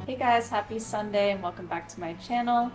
Hey guys, happy Sunday and welcome back to my channel.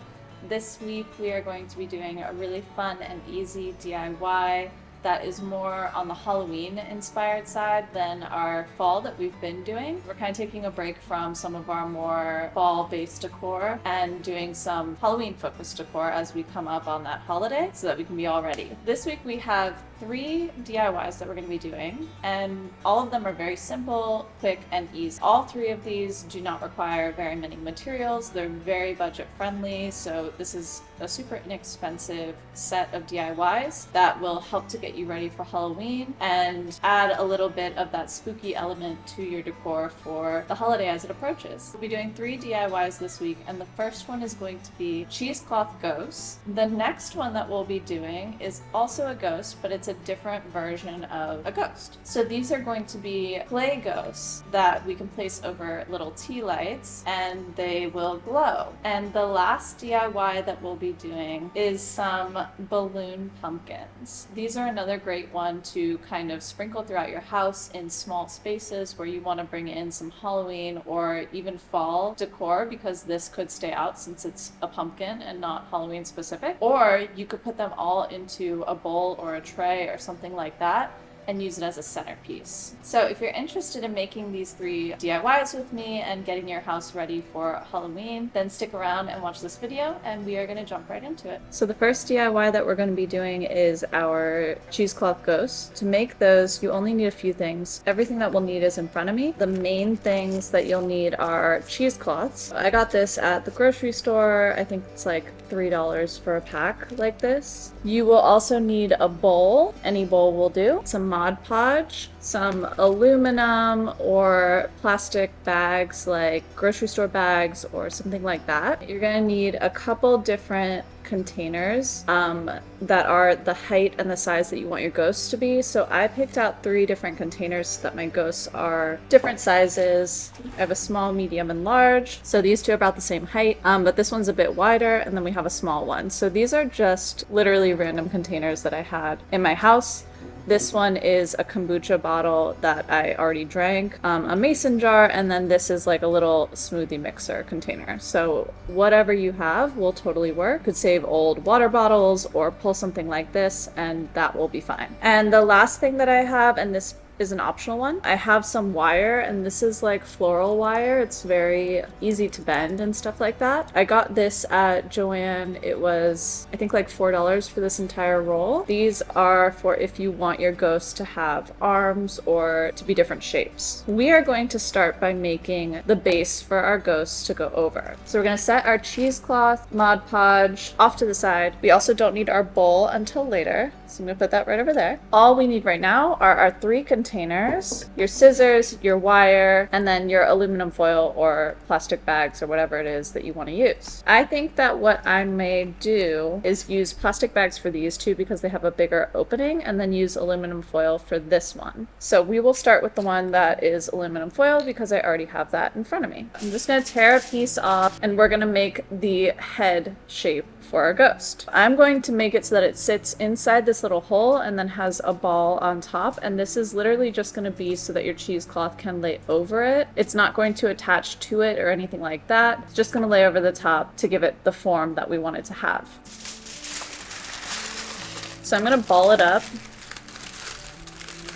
This week we are going to be doing a really fun and easy DIY that is more on the Halloween inspired side than our fall that we've been doing. We're kind of taking a break from some of our more fall based decor and doing some Halloween focused decor as we come up on that holiday so that we can be all ready. This week we have 3 DIYs that we're going to be doing, and all of them are very simple, quick, and easy. All 3 of these do not require very many materials. They're very budget friendly, so this is a super inexpensive set of DIYs that will help to get you ready for Halloween and add a little bit of that spooky element to your decor for the holiday as it approaches. We'll be doing 3 DIYs this week, and the first one is going to be cheesecloth ghosts. The next one that we'll be doing is also a ghost, but it's a different version of a ghost. So these are going to be clay ghosts that we can place over little tea lights and they will glow. And the last DIY that we'll be doing is some balloon pumpkins. These are another great one to kind of sprinkle throughout your house in small spaces where you want to bring in some Halloween or even fall decor, because this could stay out since it's a pumpkin and not Halloween specific. Or you could put them all into a bowl or a tray or something like that and use it as a centerpiece. So if you're interested in making these 3 DIYs with me and getting your house ready for Halloween, then stick around and watch this video and we are going to jump right into it. So the first DIY that we're going to be doing is our cheesecloth ghosts. To make those, you only need a few things. Everything that we'll need is in front of me. The main things that you'll need are cheesecloths. I got this at the grocery store. I think it's like $3 for a pack like this. You will also need a bowl. Any bowl will do. Some Mod Podge, some aluminum or plastic bags like grocery store bags or something like that. You're going to need a couple different containers that are the height and the size that you want your ghosts to be. So I picked out 3 different containers so that my ghosts are different sizes. I have a small, medium, and large. So these 2 are about the same height, but this one's a bit wider, and then we have a small one. So these are just literally random containers that I had in my house. This one is a kombucha bottle that I already drank, a mason jar, and then this is like a little smoothie mixer container. So whatever you have will totally work. Could save old water bottles or pull something like this and that will be fine. And the last thing that I have, and this is an optional one, I have some wire, and this is like floral wire. It's very easy to bend and stuff like that. I got this at Joann. It was I think like $4 for this entire roll. These are for if you want your ghost to have arms or to be different shapes. We are going to start by making the base for our ghosts to go over. So we're going to set our cheesecloth Mod Podge off to the side. We also don't need our bowl until later, so I'm going to put that right over there. All we need right now are our 3 containers, your scissors, your wire, and then your aluminum foil or plastic bags or whatever it is that you want to use. I think that what I may do is use plastic bags for these 2 because they have a bigger opening, and then use aluminum foil for this one. So we will start with the one that is aluminum foil because I already have that in front of me. I'm just going to tear a piece off and we're going to make the head shape for our ghost. I'm going to make it so that it sits inside this little hole and then has a ball on top, and this is literally just going to be so that your cheesecloth can lay over it. It's not going to attach to it or anything like that. It's just going to lay over the top to give it the form that we want it to have. So I'm going to ball it up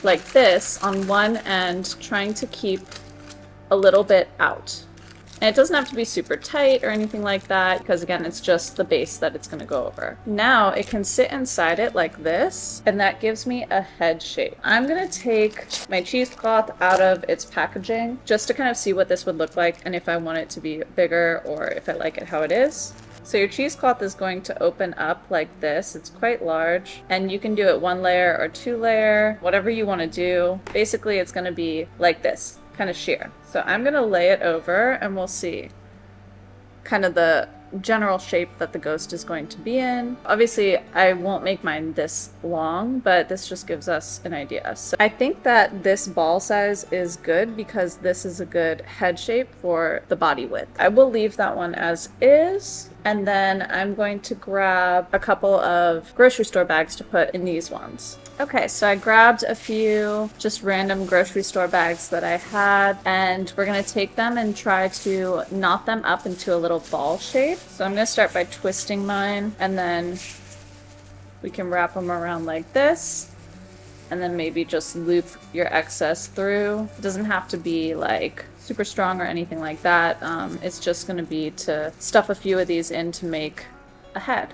like this on one end, trying to keep a little bit out. And it doesn't have to be super tight or anything like that, because again, it's just the base that it's going to go over. Now it can sit inside it like this, and that gives me a head shape. I'm going to take my cheesecloth out of its packaging just to kind of see what this would look like and if I want it to be bigger or if I like it how it is. So your cheesecloth is going to open up like this. It's quite large, and you can do it 1 layer or 2 layer, whatever you want to do. Basically, it's going to be like this, kind of sheer. So I'm going to lay it over and we'll see kind of the general shape that the ghost is going to be in. Obviously, I won't make mine this long, but this just gives us an idea. So I think that this ball size is good because this is a good head shape for the body width. I will leave that one as is, and then I'm going to grab a couple of grocery store bags to put in these ones. Okay, so I grabbed a few just random grocery store bags that I had, and we're gonna take them and try to knot them up into a little ball shape. So I'm gonna start by twisting mine, and then we can wrap them around like this, and then maybe just loop your excess through. It doesn't have to be like super strong or anything like that. It's just gonna be to stuff a few of these in to make a head.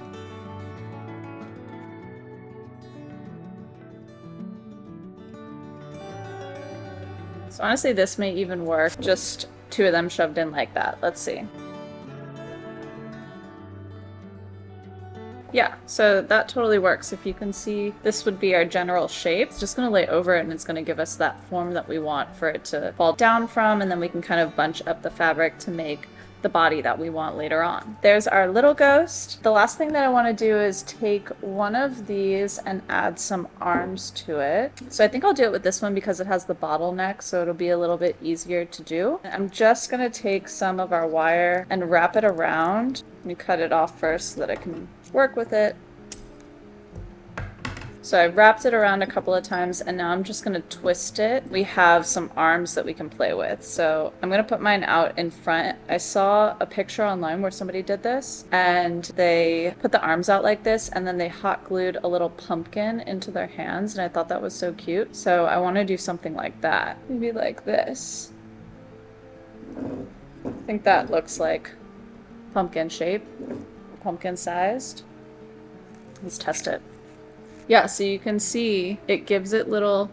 So honestly, this may even work, just two of them shoved in like that. Let's see. Yeah, so that totally works. If you can see, this would be our general shape. It's just gonna lay over it and it's gonna give us that form that we want for it to fall down from, and then we can kind of bunch up the fabric to make the body that we want later on. There's our little ghost. The last thing that I want to do is take one of these and add some arms to it. So I think I'll do it with this one because it has the bottleneck, so it'll be a little bit easier to do. I'm just gonna take some of our wire and wrap it around. Let me cut it off first so that I can work with it. So I wrapped it around a couple of times and now I'm just going to twist it. We have some arms that we can play with. So I'm going to put mine out in front. I saw a picture online where somebody did this and they put the arms out like this and then they hot glued a little pumpkin into their hands, and I thought that was so cute. So I want to do something like that. Maybe like this. I think that looks like pumpkin shape, pumpkin sized. Let's test it. Yeah, so you can see it gives it little,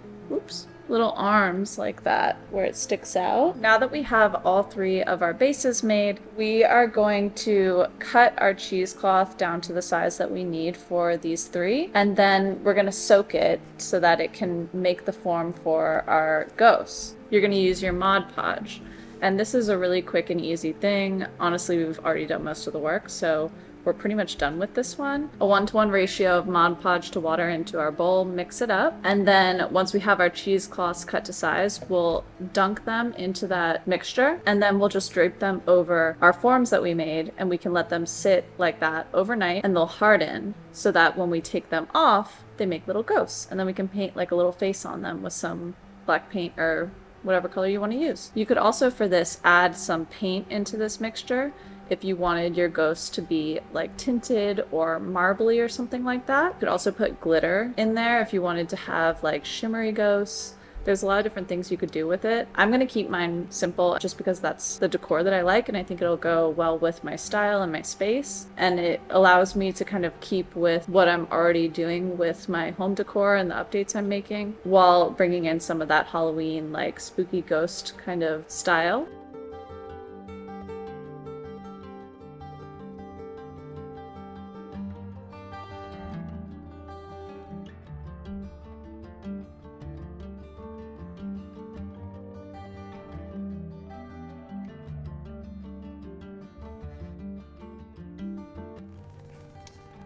little arms like that where it sticks out. Now that we have all three of our bases made, we are going to cut our cheesecloth down to the size that we need for these three, and then we're gonna soak it so that it can make the form for our ghosts. You're gonna use your Mod Podge, and this is a really quick and easy thing. Honestly, we've already done most of the work, so we're pretty much done with this one. A 1-to-1 ratio of Mod Podge to water into our bowl, mix it up, and then once we have our cheesecloths cut to size, we'll dunk them into that mixture, and then we'll just drape them over our forms that we made, and we can let them sit like that overnight, and they'll harden so that when we take them off, they make little ghosts, and then we can paint like a little face on them with some black paint or whatever color you want to use. You could also, for this, add some paint into this mixture if you wanted your ghost to be like tinted or marbly or something like that. You could also put glitter in there if you wanted to have like shimmery ghosts. There's a lot of different things you could do with it. I'm gonna keep mine simple just because that's the decor that I like, and I think it'll go well with my style and my space. And it allows me to kind of keep with what I'm already doing with my home decor and the updates I'm making, while bringing in some of that Halloween like spooky ghost kind of style.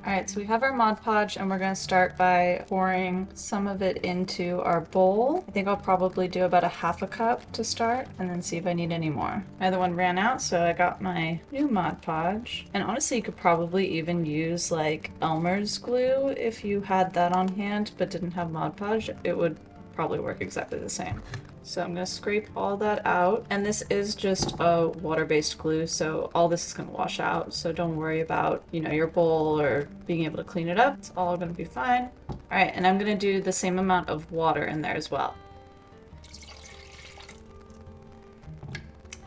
Alright, so we have our Mod Podge and we're going to start by pouring some of it into our bowl. I think I'll probably do about a half a cup to start and then see if I need any more. My other one ran out, so I got my new Mod Podge. And honestly, you could probably even use like Elmer's glue if you had that on hand but didn't have Mod Podge. It would probably work exactly the same. So I'm going to scrape all that out, and this is just a water-based glue, so all this is going to wash out, so don't worry about, you know, your bowl or being able to clean it up. It's all going to be fine. All right, and I'm going to do the same amount of water in there as well.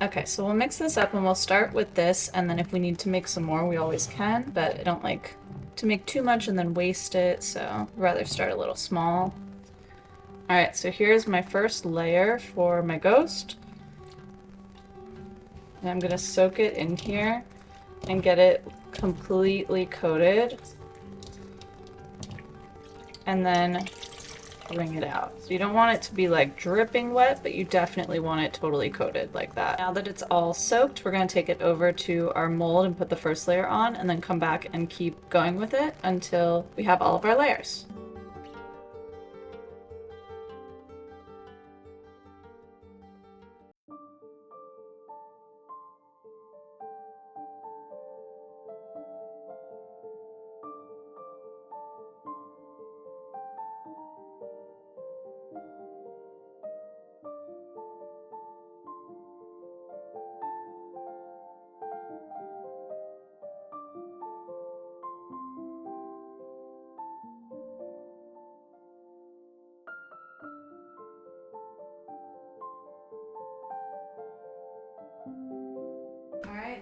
Okay, so we'll mix this up and we'll start with this, and then if we need to make some more, we always can, but I don't like to make too much and then waste it, so I'd rather start a little small. Alright, so here's my first layer for my ghost. And I'm gonna soak it in here and get it completely coated. And then wring it out. So you don't want it to be like dripping wet, but you definitely want it totally coated like that. Now that it's all soaked, we're gonna take it over to our mold and put the first layer on, and then come back and keep going with it until we have all of our layers.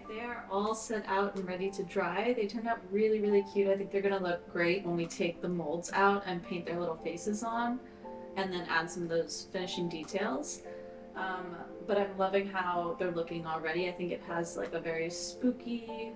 they are all set out and ready to dry. They turned out really, really cute. I think they're gonna look great when we take the molds out and paint their little faces on and then add some of those finishing details. But I'm loving how they're looking already. I think it has like a very spooky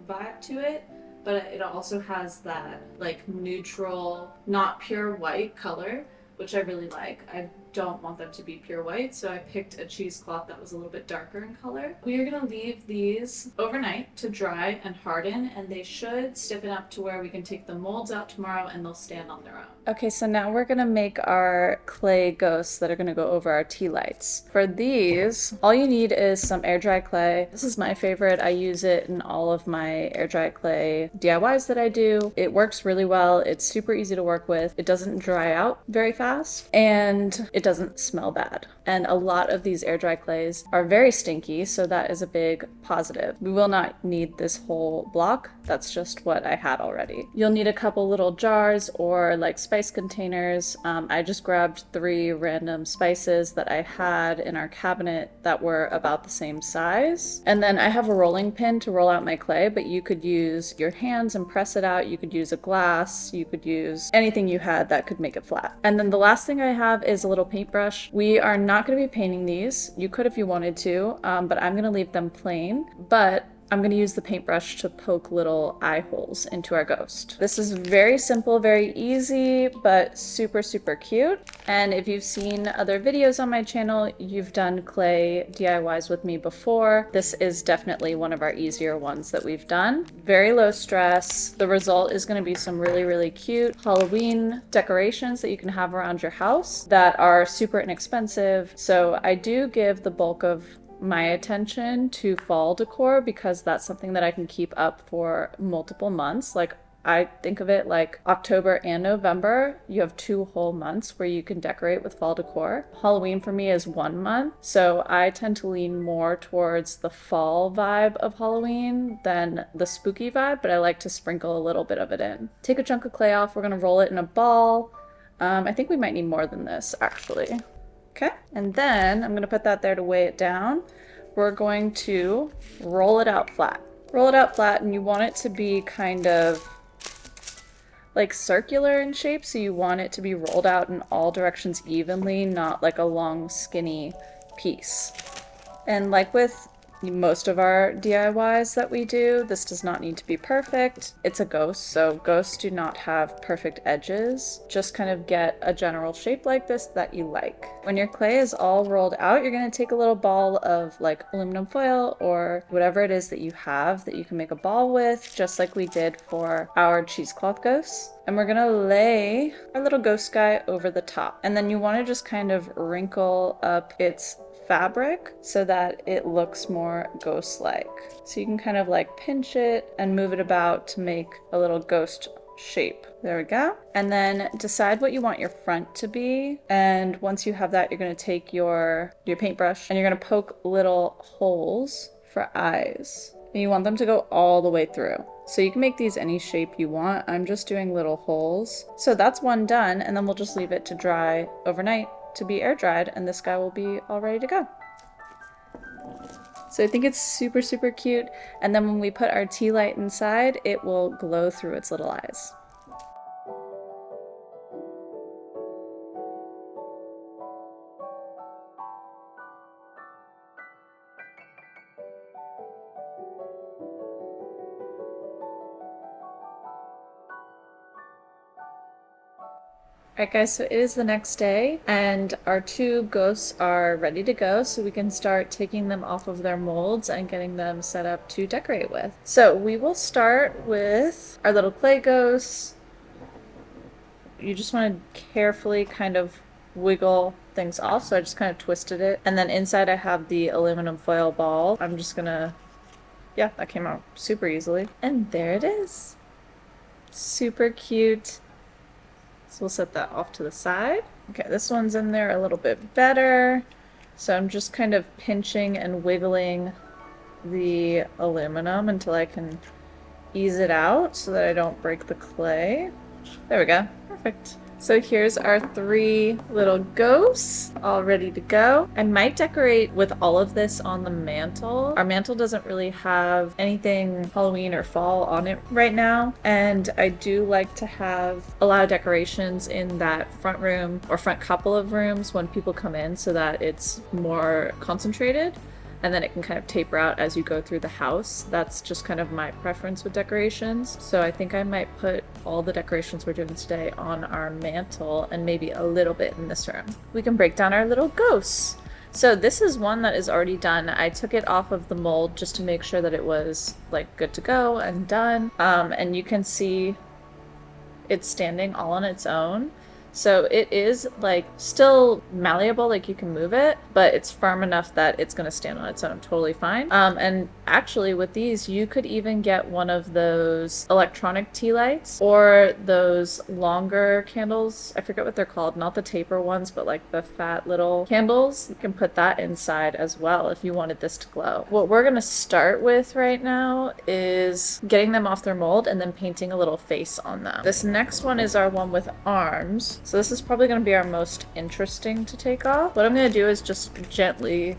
vibe to it, but it also has that like neutral, not pure white color, which I really like. I don't want them to be pure white, so I picked a cheesecloth that was a little bit darker in color. We are gonna leave these overnight to dry and harden, and they should stiffen up to where we can take the molds out tomorrow and they'll stand on their own. Okay, so now we're gonna make our clay ghosts that are gonna go over our tea lights. For these, all you need is some air dry clay. This is my favorite. I use it in all of my air dry clay DIYs that I do. It works really well. It's super easy to work with. It doesn't dry out very fast, and it doesn't smell bad. And a lot of these air dry clays are very stinky, so that is a big positive. We will not need this whole block. That's just what I had already. You'll need a couple little jars or like spice containers. I just grabbed 3 random spices that I had in our cabinet that were about the same size. And then I have a rolling pin to roll out my clay, but you could use your hands and press it out. You could use a glass. You could use anything you had that could make it flat. And then the last thing I have is a little paintbrush. We are not going to be painting these. You could if you wanted to, but I'm going to leave them plain. But I'm going to use the paintbrush to poke little eye holes into our ghost. This is very simple, very easy, but super, super cute. And if you've seen other videos on my channel, you've done clay DIYs with me before. This is definitely one of our easier ones that we've done. Very low stress. The result is going to be some really, really cute Halloween decorations that you can have around your house that are super inexpensive. So I do give the bulk of my attention to fall decor because that's something that I can keep up for multiple months. Like I think of it like October and November, you have 2 whole months where you can decorate with fall decor. Halloween for me is 1 month, so I tend to lean more towards the fall vibe of Halloween than the spooky vibe, but I like to sprinkle a little bit of it in. Take a chunk of clay off, we're gonna roll it in a ball. I think we might need more than this actually. Okay, and then I'm gonna put that there to weigh it down. We're going to roll it out flat. Roll it out flat, and you want it to be kind of like circular in shape, so you want it to be rolled out in all directions evenly, not like a long skinny piece. And like with most of our DIYs that we do, this does not need to be perfect. It's a ghost, so ghosts do not have perfect edges. Just kind of get a general shape like this that you like. When your clay is all rolled out, you're going to take a little ball of like aluminum foil or whatever it is that you have that you can make a ball with, just like we did for our cheesecloth ghosts. And we're gonna lay our little ghost guy over the top. And then you want to just kind of wrinkle up its fabric so that it looks more ghost-like. So you can kind of like pinch it and move it about to make a little ghost shape. There we go. And then decide what you want your front to be. And once you have that, you're going to take your paintbrush and you're going to poke little holes for eyes. And you want them to go all the way through. So you can make these any shape you want. I'm just doing little holes. So that's one done, and then we'll just leave it to dry overnight to be air dried, and this guy will be all ready to go. So I think it's super, super cute. And then when we put our tea light inside, it will glow through its little eyes. Alright guys, so it is the next day and our 2 ghosts are ready to go, so we can start taking them off of their molds and getting them set up to decorate with. So we will start with our little clay ghosts. You just want to carefully kind of wiggle things off, so I just kind of twisted it. And then inside I have the aluminum foil ball. I'm just gonna, yeah, that came out super easily. And there it is. Super cute. So we'll set that off to the side. Okay, this one's in there a little bit better. So I'm just kind of pinching and wiggling the aluminum until I can ease it out so that I don't break the clay. There we go. Perfect. So here's our 3 little ghosts all ready to go. I might decorate with all of this on the mantle. Our mantle doesn't really have anything Halloween or fall on it right now. And I do like to have a lot of decorations in that front room or front couple of rooms when people come in so that it's more concentrated. And then it can kind of taper out as you go through the house. That's just kind of my preference with decorations. So I think I might put all the decorations we're doing today on our mantle and maybe a little bit in this room. We can break down our little ghosts. So this is one that is already done. I took it off of the mold just to make sure that it was like good to go and done. And you can see it's standing all on its own. So it is like still malleable, like you can move it, but it's firm enough that it's going to stand on its own totally fine. And actually with these, you could even get one of those electronic tea lights or those longer candles. I forget what they're called, not the taper ones, but like the fat little candles. You can put that inside as well if you wanted this to glow. What we're going to start with right now is getting them off their mold and then painting a little face on them. This next one is our one with arms. So this is probably going to be our most interesting to take off. What I'm going to do is just gently...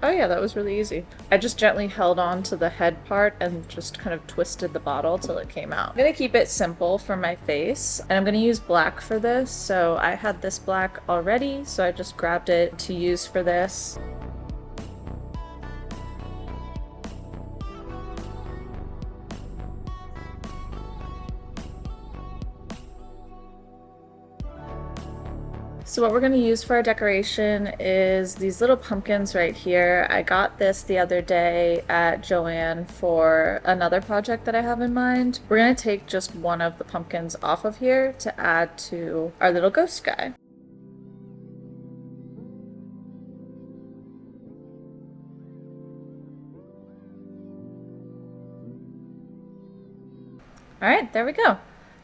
Oh yeah, that was really easy. I just gently held on to the head part and just kind of twisted the bottle till it came out. I'm going to keep it simple for my face, and I'm going to use black for this. So I had this black already, so I just grabbed it to use for this. So what we're going to use for our decoration is these little pumpkins right here. I got this the other day at Joann for another project that I have in mind. We're going to take just one of the pumpkins off of here to add to our little ghost guy. All right, there we go.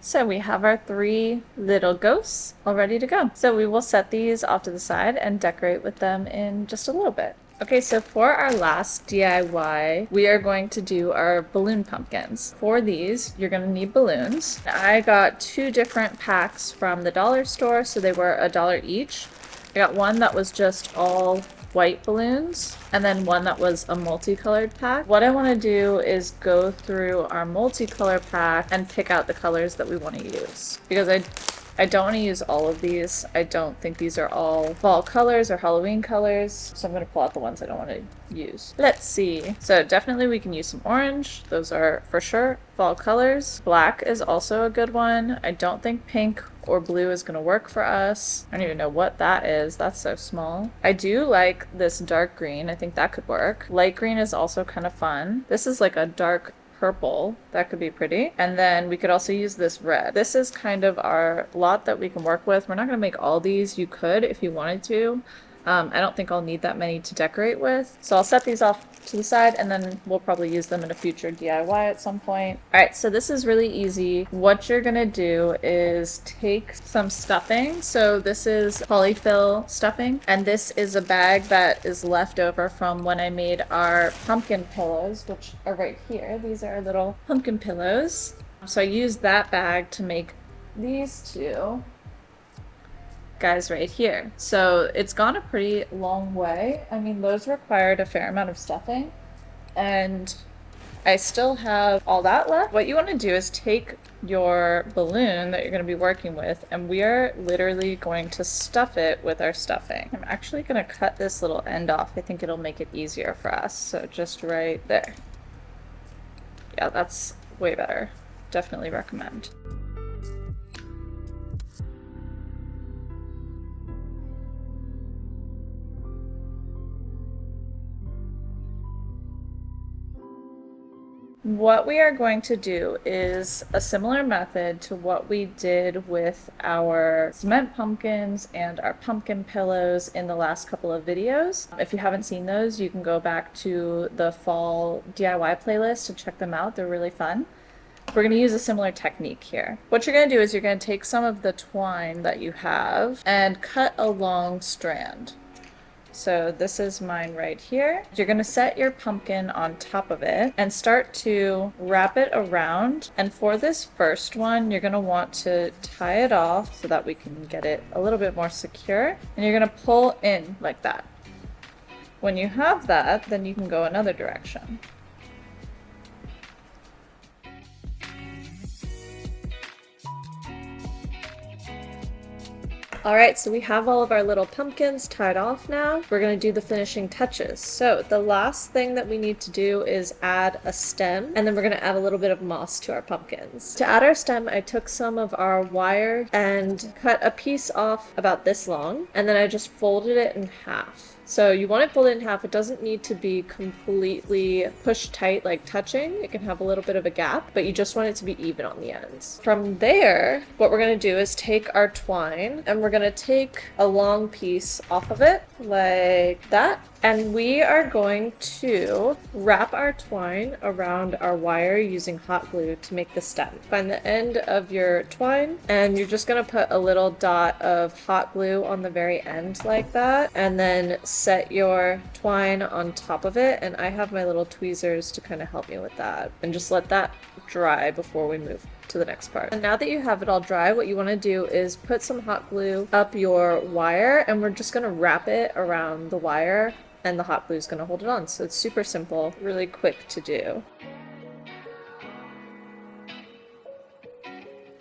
So we have our 3 little ghosts all ready to go. So we will set these off to the side and decorate with them in just a little bit. Okay, so for our last DIY, we are going to do our balloon pumpkins. For these, you're gonna need balloons. I got 2 different packs from the dollar store, so they were $1 each. I got one that was just all white balloons and then one that was a multicolored pack. What I want to do is go through our multicolor pack and pick out the colors that we want to use, because I don't want to use all of these. I don't think these are all fall colors or Halloween colors, so I'm going to pull out the ones I don't want to use. Let's see. So definitely we can use some orange. Those are for sure fall colors. Black is also a good one. I don't think pink or blue is going to work for us. I don't even know what that is. That's so small. I do like this dark green. I think that could work. Light green is also kind of fun. This is like a dark purple. That could be pretty. And then we could also use this red. This is kind of our lot that we can work with. We're not going to make all these. You could if you wanted to. I don't think I'll need that many to decorate with. So I'll set these off to the side and then we'll probably use them in a future DIY at some point. All right, so this is really easy. What you're gonna do is take some stuffing. So this is polyfill stuffing, and this is a bag that is left over from when I made our pumpkin pillows, which are right here. These are our little pumpkin pillows. So I used that bag to make these 2 guys right here. So it's gone a pretty long way. I mean, those required a fair amount of stuffing, and I still have all that left. What you want to do is take your balloon that you're going to be working with, and we are literally going to stuff it with our stuffing. I'm actually going to cut this little end off. I think it'll make it easier for us. So just right there. Yeah, that's way better. Definitely recommend. What we are going to do is a similar method to what we did with our cement pumpkins and our pumpkin pillows in the last couple of videos. If you haven't seen those, you can go back to the fall DIY playlist and check them out. They're really fun. We're going to use a similar technique here. What you're going to do is you're going to take some of the twine that you have and cut a long strand. So this is mine right here. You're gonna set your pumpkin on top of it and start to wrap it around. And for this first one, you're gonna want to tie it off so that we can get it a little bit more secure. And you're gonna pull in like that. When you have that, then you can go another direction. All right, so we have all of our little pumpkins tied off now. We're gonna do the finishing touches. So the last thing that we need to do is add a stem, and then we're gonna add a little bit of moss to our pumpkins. To add our stem, I took some of our wire and cut a piece off about this long, and then I just folded it in half. So you want it folded in half. It doesn't need to be completely pushed tight like touching. It can have a little bit of a gap, but you just want it to be even on the ends. From there, what we're gonna do is take our twine and we're gonna take a long piece off of it like that. And we are going to wrap our twine around our wire using hot glue to make the stem. Find the end of your twine and you're just gonna put a little dot of hot glue on the very end like that, and then set your twine on top of it. And I have my little tweezers to kind of help me with that, and just let that dry before we move to the next part. And now that you have it all dry, what you want to do is put some hot glue up your wire, and we're just going to wrap it around the wire, and the hot glue is going to hold it on. So it's super simple, really quick to do.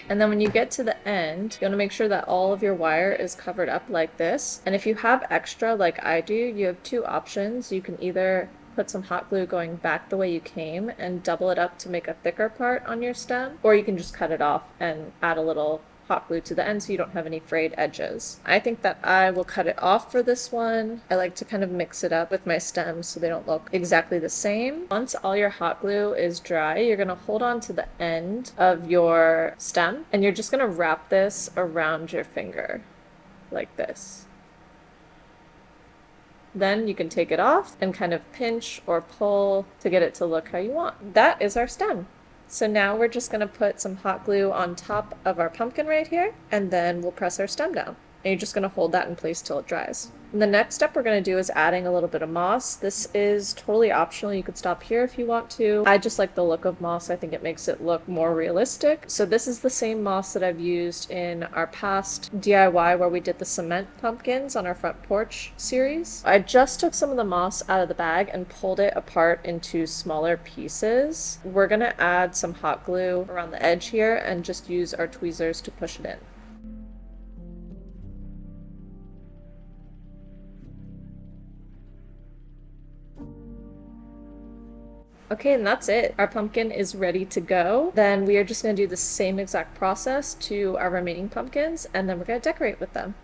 And then when you get to the end, you want to make sure that all of your wire is covered up like this. And if you have extra like I do, you have two options. You can either put some hot glue going back the way you came and double it up to make a thicker part on your stem, or you can just cut it off and add a little hot glue to the end so you don't have any frayed edges. I think that I will cut it off for this one. I like to kind of mix it up with my stems so they don't look exactly the same. Once all your hot glue is dry, you're going to hold on to the end of your stem and you're just going to wrap this around your finger like this. Then you can take it off and kind of pinch or pull to get it to look how you want. That is our stem. So now we're just going to put some hot glue on top of our pumpkin right here, and then we'll press our stem down. And you're just going to hold that in place till it dries. And the next step we're going to do is adding a little bit of moss. This is totally optional. You could stop here if you want to. I just like the look of moss. I think it makes it look more realistic. So this is the same moss that I've used in our past DIY where we did the cement pumpkins on our front porch series. I just took some of the moss out of the bag and pulled it apart into smaller pieces. We're going to add some hot glue around the edge here and just use our tweezers to push it in. Okay, and that's it. Our pumpkin is ready to go. Then we are just going to do the same exact process to our remaining pumpkins, and then we're going to decorate with them.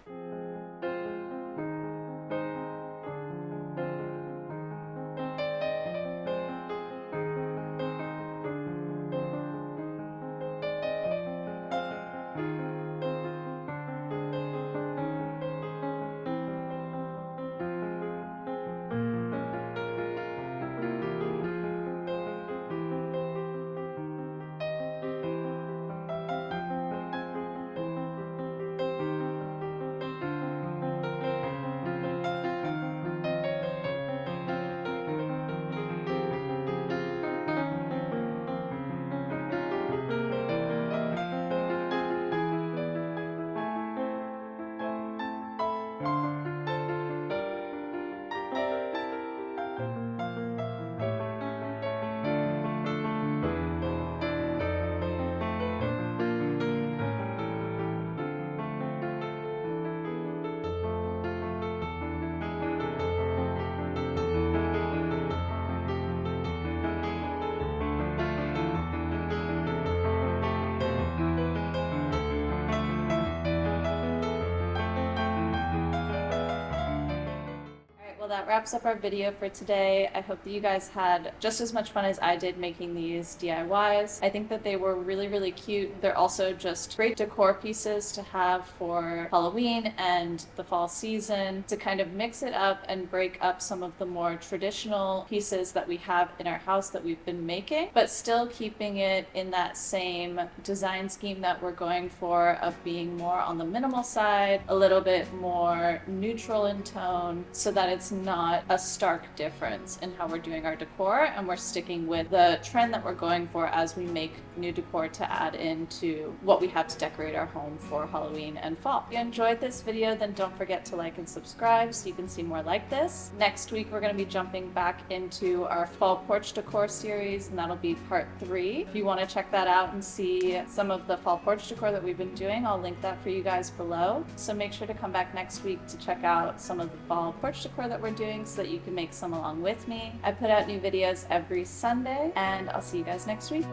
that wraps up our video for today. I hope that you guys had just as much fun as I did making these DIYs. I think that they were really cute. They're also just great decor pieces to have for Halloween and the fall season, to kind of mix it up and break up some of the more traditional pieces that we have in our house that we've been making, but still keeping it in that same design scheme that we're going for, of being more on the minimal side, a little bit more neutral in tone, so that it's not a stark difference in how we're doing our decor, and we're sticking with the trend that we're going for as we make new decor to add into what we have to decorate our home for Halloween and fall. If you enjoyed this video, then don't forget to like and subscribe so you can see more like this. Next week we're going to be jumping back into our Fall Porch Decor series, and that'll be part 3. If you want to check that out and see some of the Fall Porch Decor that we've been doing, I'll link that for you guys below. So make sure to come back next week to check out some of the Fall Porch Decor that we're doing so that you can make some along with me. I put out new videos every Sunday, and I'll see you guys next week.